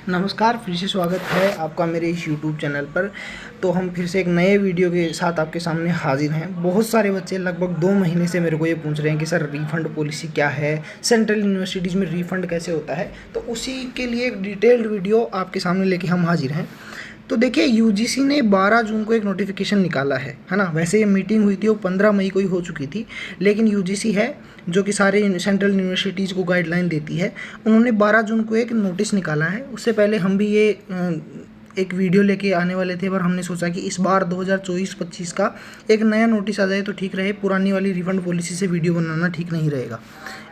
नमस्कार, फिर से स्वागत है आपका मेरे इस YouTube चैनल पर। तो हम फिर से एक नए वीडियो के साथ आपके सामने हाजिर हैं। बहुत सारे बच्चे लगभग 2 महीने से मेरे को ये पूछ रहे हैं कि सर रिफ़ंड पॉलिसी क्या है, सेंट्रल यूनिवर्सिटीज़ में रिफ़ंड कैसे होता है। तो उसी के लिए एक डिटेल्ड वीडियो आपके सामने लेके हम हाजिर हैं। तो देखिए, यूजीसी ने 12 जून को एक नोटिफिकेशन निकाला है ना। वैसे ये मीटिंग हुई थी वो 15 मई को ही हो चुकी थी, लेकिन यूजीसी है जो कि सारे सेंट्रल यूनिवर्सिटीज़ को गाइडलाइन देती है, उन्होंने 12 जून को एक नोटिस निकाला है। उससे पहले हम भी ये एक वीडियो लेके आने वाले थे, पर हमने सोचा कि इस बार 2024-25 का एक नया नोटिस आ जाए तो ठीक रहे, पुरानी वाली रिफंड पॉलिसी से वीडियो बनाना ठीक नहीं रहेगा।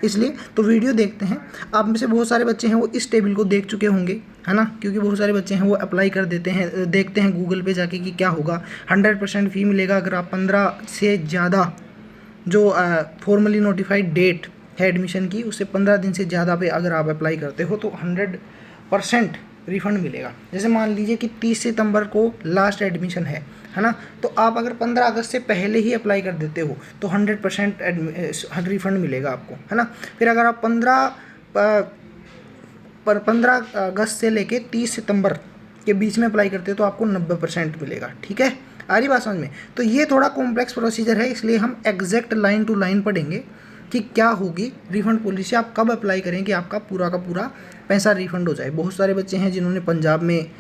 इसलिए तो वीडियो देखते हैं। आप में से बहुत सारे बच्चे हैं वो इस टेबल को देख चुके होंगे, है ना, क्योंकि बहुत सारे बच्चे हैं वो अप्लाई कर देते हैं, देखते हैं गूगल पे जाके कि क्या होगा। 100% फ़ी मिलेगा अगर आप 15 से ज़्यादा जो फॉर्मली नोटिफाइड डेट है एडमिशन की, उससे 15 दिन से ज़्यादा पे अगर आप अप्लाई करते हो तो 100% रिफ़ंड मिलेगा। जैसे मान लीजिए कि 30 सितंबर को लास्ट एडमिशन है ना, तो आप अगर 15 अगस्त से पहले ही अप्लाई कर देते हो तो 100% रिफ़ंड मिलेगा आपको, है ना। फिर अगर आप 15 अगस्त से लेके 30 सितंबर के बीच में अप्लाई करते हो तो आपको 90% मिलेगा। ठीक है, आ रही बात समझ में। तो ये थोड़ा कॉम्प्लेक्स प्रोसीजर है, इसलिए हम एग्जैक्ट लाइन टू लाइन पढ़ेंगे कि क्या होगी रिफ़ंड पॉलिसी, आप कब अप्लाई करें कि आपका पूरा का पूरा पैसा रिफ़ंड हो जाए। बहुत सारे बच्चे हैं जिन्होंने पंजाब में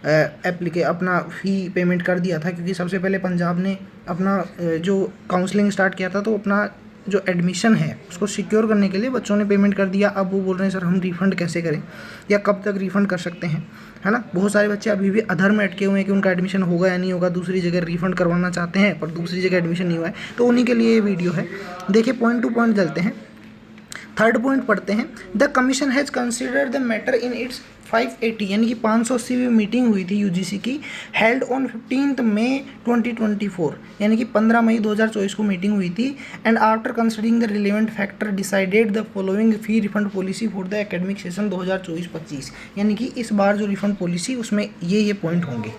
अपना फ़ी पेमेंट कर दिया था, क्योंकि सबसे पहले पंजाब ने अपना जो काउंसलिंग स्टार्ट किया था, तो अपना जो एडमिशन है उसको सिक्योर करने के लिए बच्चों ने पेमेंट कर दिया। अब वो बोल रहे हैं सर हम रिफ़ंड कैसे करें या कब तक रिफ़ंड कर सकते हैं, है ना। बहुत सारे बच्चे अभी भी अधर में अटके हुए हैं कि उनका एडमिशन होगा या नहीं होगा, दूसरी जगह रिफ़ंड करवाना चाहते हैं पर दूसरी जगह एडमिशन नहीं हुआ है, तो उन्हीं के लिए ये वीडियो है। देखिए, पॉइंट टू पॉइंट चलते हैं। थर्ड पॉइंट पढ़ते हैं। The commission has considered the matter in its 580 यानी कि 580वीं मीटिंग हुई थी यूजीसी की, हेल्ड ऑन 15 मई 2024 यानी कि 15 मई 2024 को मीटिंग हुई थी। And after considering the relevant factor decided the following fee refund policy for the academic session 2024-25 यानी कि इस बार जो रिफंड पॉलिसी उसमें ये पॉइंट होंगे।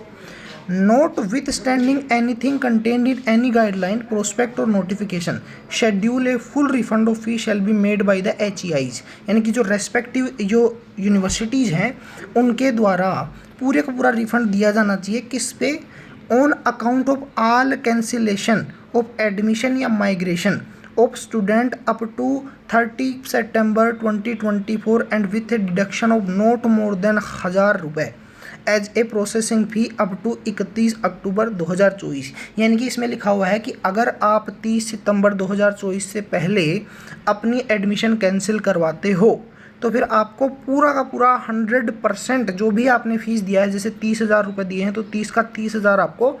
Notwithstanding anything contained in any guideline, prospect or notification, schedule a full refund of fee shall be made by the HEIs यानी कि जो रेस्पेक्टिव जो यूनिवर्सिटीज़ हैं उनके द्वारा पूरे का पूरा रिफंड दिया जाना चाहिए। किस पे? On account of all cancellation of admission या migration of student up to 30 September 2024 and with a deduction of not more than 1000 रुपये as a processing fee up to 31 October 2024 यानी कि इसमें लिखा हुआ है कि अगर आप 30 सितंबर 2024 से पहले अपनी एडमिशन कैंसिल करवाते हो तो फिर आपको पूरा का पूरा 100% जो भी आपने फ़ीस दिया है, जैसे 30,000 रुपये दिए हैं तो 30 का 30,000 आपको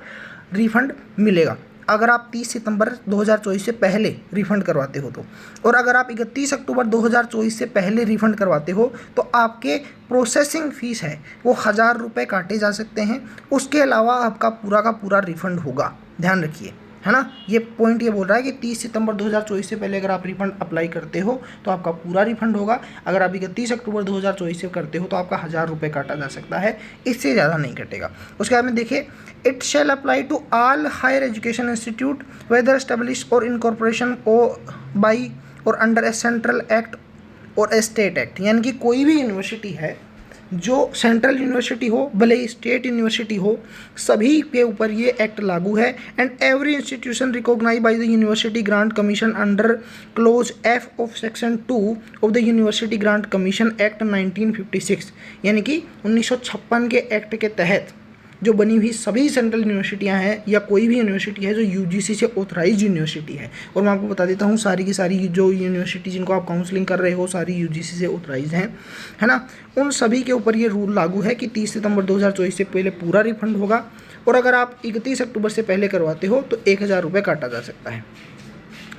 रिफ़ंड मिलेगा अगर आप 30 सितंबर 2024 से पहले रिफ़ंड करवाते हो तो। और अगर आप 31 अक्टूबर 2024 से पहले रिफ़ंड करवाते हो तो आपके प्रोसेसिंग फ़ीस है वो 1000 रुपये काटे जा सकते हैं। उसके अलावा आपका पूरा का पूरा रिफ़ंड होगा, ध्यान रखिए, है ना। ये पॉइंट ये बोल रहा है कि 30 सितंबर 2024 से पहले अगर आप रिफ़ंड अप्लाई करते हो तो आपका पूरा रिफ़ंड होगा। अगर आप 31 अक्टूबर 2024 से करते हो तो आपका 1000 रुपये काटा जा सकता है, इससे ज़्यादा नहीं कटेगा। उसके बाद में देखिए, it shall apply to all higher education institute whether established और इनकॉर्पोरेशन बाई और अंडर ए सेंट्रल एक्ट और ए स्टेट एक्ट यानी कि कोई भी यूनिवर्सिटी है जो सेंट्रल यूनिवर्सिटी हो भले ही स्टेट यूनिवर्सिटी हो, सभी के ऊपर ये एक्ट लागू है। And every institution recognize by the university grant commission under clause F of section 2 of the university grant commission act 1956 यानी कि 1956 के एक्ट के तहत जो बनी हुई सभी सेंट्रल यूनिवर्सिटियां हैं या कोई भी यूनिवर्सिटी है जो यूजीसी से ऑथराइज्ड यूनिवर्सिटी है। और मैं आपको बता देता हूँ सारी की सारी जो यूनिवर्सिटी जिनको आप काउंसलिंग कर रहे हो सारी यूजीसी से ऑथराइज्ड हैं, है ना। उन सभी के ऊपर ये रूल लागू है कि 30 सितंबर 2024 से पहले पूरा रिफंड होगा और अगर आप 31 अक्टूबर से पहले करवाते हो तो 1000 रुपये काटा जा सकता है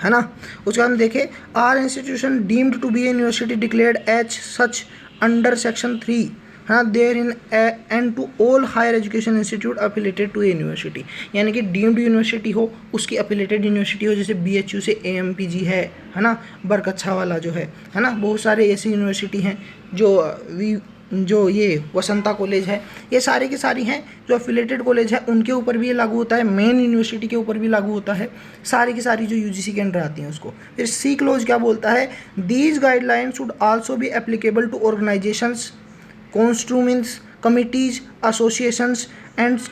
ना। उसके बाद देखें, are institution deemed to be a university declared as such under section 3 हाँ therein and to all higher education institute affiliated to university यानी कि डीम्ड यूनिवर्सिटी हो, उसकी अफिलेटेड यूनिवर्सिटी हो, जैसे बीएचयू से एएमपीजी है ना, बरकच्छा वाला जो है ना। बहुत सारे ऐसी यूनिवर्सिटी हैं जो ये वसंता कॉलेज है, ये सारी की सारी हैं जो अफिलेटेड कॉलेज है, उनके ऊपर भी ये लागू होता है। मेन यूनिवर्सिटी के ऊपर भी लागू होता है, सारी की सारी जो यूजीसी के अंडर आती हैं उसको। फिर सी क्लोज क्या बोलता है, these guidelines should also be applicable to organisations constituents committees, associations and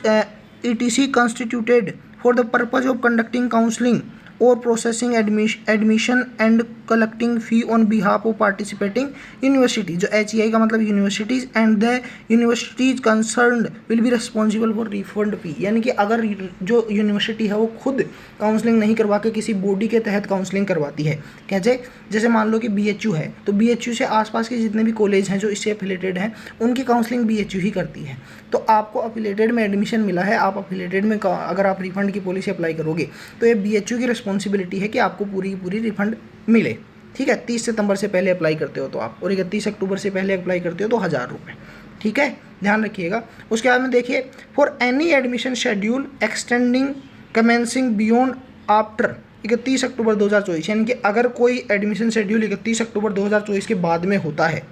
etc. constituted for the purpose of conducting counseling or processing admission and collecting fee on behalf of participating university. जो HEI का मतलब universities and the universities concerned will be responsible for refund fee, यानी कि अगर जो university है वो खुद काउंसलिंग नहीं करवा के किसी बॉडी के तहत काउंसलिंग करवाती है, कैसे जैसे मान लो कि BHU है, तो BHU से आसपास के जितने भी कॉलेज हैं जो इससे एफिलेटेड हैं उनकी काउंसलिंग BHU ही करती है। तो आपको एफिलेटेड में एडमिशन मिला है, आप एफिलेटेड में अगर आप रिफंड की पॉलिसी अप्लाई करोगे तो ये BHU की रिस्पॉन्सिबिलिटी है कि आपको पूरी की पूरी रिफंड मिले, ठीक है। 30 सितंबर से पहले अप्लाई करते हो तो आप, और 31 अक्टूबर से पहले अप्लाई करते हो तो 1000 रुपये, ठीक है, ध्यान रखिएगा। उसके बाद में देखिए, for any admission schedule extending commencing beyond after 31 October 2024, यानी कि अगर कोई एडमिशन शेड्यूल 31 अक्टूबर 2024 के बाद में होता है,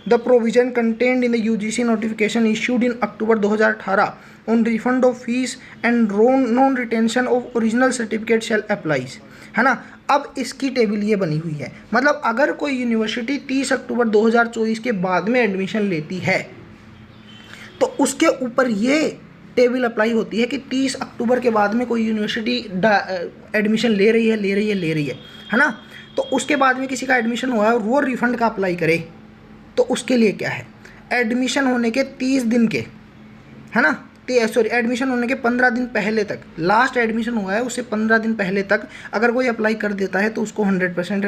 the provision contained in the UGC notification issued in October 2018 on refund of fees and non retention of original certificate shall applies, है ना। अब इसकी टेबल ये बनी हुई है, मतलब अगर कोई यूनिवर्सिटी 30 अक्टूबर 2024 के बाद में एडमिशन लेती है तो उसके ऊपर ये टेबल अप्लाई होती है कि 30 अक्टूबर के बाद में कोई यूनिवर्सिटी एडमिशन ले रही है ना, तो उसके बाद में किसी का एडमिशन हुआ है और वो रिफंड का अप्लाई करे, तो उसके लिए क्या है, एडमिशन होने के 30 दिन के, है ना, एडमिशन होने के 15 दिन पहले तक, लास्ट एडमिशन हुआ है उससे 15 दिन पहले तक अगर कोई अप्लाई कर देता है तो उसको 100%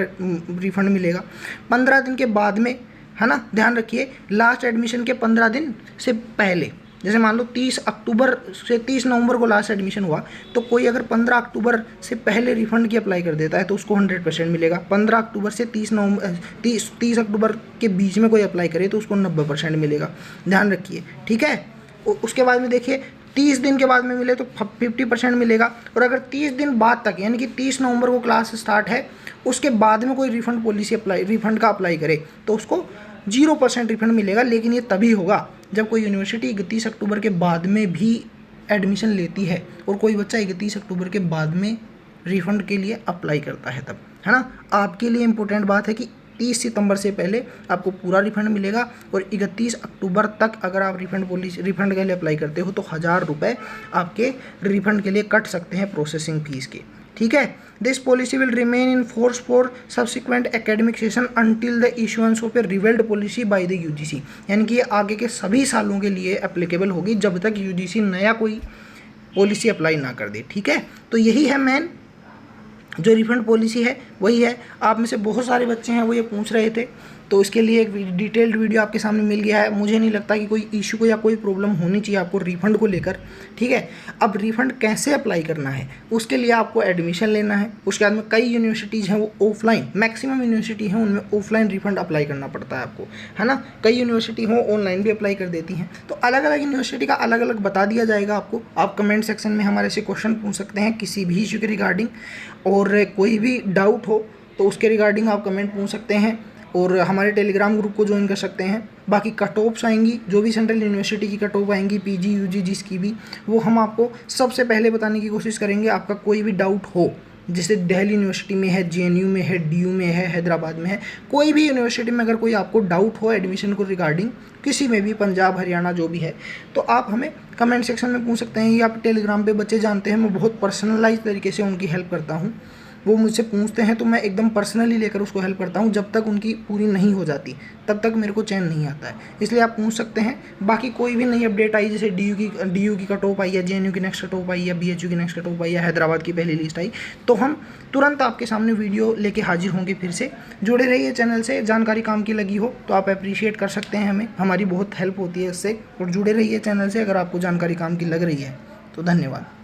रिफंड मिलेगा। 15 दिन के बाद में, है ना, ध्यान रखिए, लास्ट एडमिशन के 15 दिन से पहले, जैसे मान लो 30 अक्टूबर से 30 नवंबर को लास्ट एडमिशन हुआ, तो कोई अगर 15 अक्टूबर से पहले रिफंड की अप्लाई कर देता है तो उसको 100% मिलेगा। 15 अक्टूबर से 30 अक्टूबर के बीच में कोई अप्लाई करे तो उसको 90% मिलेगा, ध्यान रखिए, ठीक है। उसके बाद में देखिए 30 दिन के बाद में मिले तो 50% मिलेगा, और अगर 30 दिन बाद तक, यानी कि 30 नवंबर को क्लास स्टार्ट है, उसके बाद में कोई रिफंड पॉलिसी रिफंड का अप्लाई करे तो उसको 0% रिफंड मिलेगा। लेकिन ये तभी होगा जब कोई यूनिवर्सिटी 31 अक्टूबर के बाद में भी एडमिशन लेती है और कोई बच्चा 31 अक्टूबर के बाद में रिफंड के लिए अप्लाई करता है तब, है ना। आपके लिए इम्पोर्टेंट बात है कि 30 सितंबर से पहले आपको पूरा रिफंड मिलेगा, और 31 अक्टूबर तक अगर आप रिफंड के लिए अप्लाई करते हो तो 1000 रुपये आपके रिफंड के लिए कट सकते हैं प्रोसेसिंग फीस के, ठीक है। This policy will remain in force for subsequent academic session until the issuance of A revelled policy by the UGC, यानी कि ये आगे के सभी सालों के लिए एप्लीकेबल होगी जब तक UGC नया कोई पॉलिसी अप्लाई ना कर दे, ठीक है। तो यही है मेन जो रिफंड पॉलिसी है, वही है। आप में से बहुत सारे बच्चे हैं वो ये पूछ रहे थे, तो इसके लिए एक डिटेल्ड वीडियो आपके सामने मिल गया है। मुझे नहीं लगता कि कोई इशू को या कोई प्रॉब्लम होनी चाहिए आपको रिफंड को लेकर, ठीक है। अब रिफंड कैसे अप्लाई करना है, उसके लिए आपको एडमिशन लेना है। उसके बाद में कई यूनिवर्सिटीज़ हैं वो ऑफलाइन, मैक्सिमम यूनिवर्सिटी हैं उनमें ऑफलाइन रिफंड अप्लाई करना पड़ता है आपको, है ना। कई यूनिवर्सिटी हो ऑनलाइन भी अप्लाई कर देती हैं, तो अलग अलग यूनिवर्सिटी का अलग अलग बता दिया जाएगा आपको। आप कमेंट सेक्शन में हमारे से क्वेश्चन पूछ सकते हैं किसी भी इशू के रिगार्डिंग, और कोई भी डाउट हो तो उसके रिगार्डिंग आप कमेंट पूछ सकते हैं, और हमारे टेलीग्राम ग्रुप को ज्वाइन कर सकते हैं। बाकी कट ऑफ्स आएंगी, जो भी सेंट्रल यूनिवर्सिटी की कट ऑफ आएंगी, PG UG जिसकी भी, वो हम आपको सबसे पहले बताने की कोशिश करेंगे। आपका कोई भी डाउट हो, जैसे दिल्ली यूनिवर्सिटी में है, JNU में है, DU में है, हैदराबाद में है, कोई भी यूनिवर्सिटी में अगर कोई आपको डाउट हो एडमिशन को रिगार्डिंग, किसी में भी, पंजाब हरियाणा जो भी है, तो आप हमें कमेंट सेक्शन में पूछ सकते हैं, या आप टेलीग्राम पे बच्चे जानते हैं मैं बहुत पर्सनलाइज तरीके से उनकी हेल्प करता हूँ। वो मुझसे पूछते हैं तो मैं एकदम पर्सनली लेकर उसको हेल्प करता हूँ। जब तक उनकी पूरी नहीं हो जाती तब तक मेरे को चैन नहीं आता है, इसलिए आप पूछ सकते हैं। बाकी कोई भी नई अपडेट आई, जैसे DU की कट ऑफ आई, या JNU की नेक्स्ट कट ऑफ आई, या BHU की नेक्स्ट कट ऑफ आई, या हैदराबाद की पहली लिस्ट आई, तो हम तुरंत आपके सामने वीडियो लेके हाजिर होंगे। फिर से जुड़े रहिए चैनल से, जानकारी काम की लगी हो तो आप अप्रिशिएट कर सकते हैं हमें, हमारी बहुत हेल्प होती है इससे। और जुड़े रहिए चैनल से अगर आपको जानकारी काम की लग रही है तो। धन्यवाद।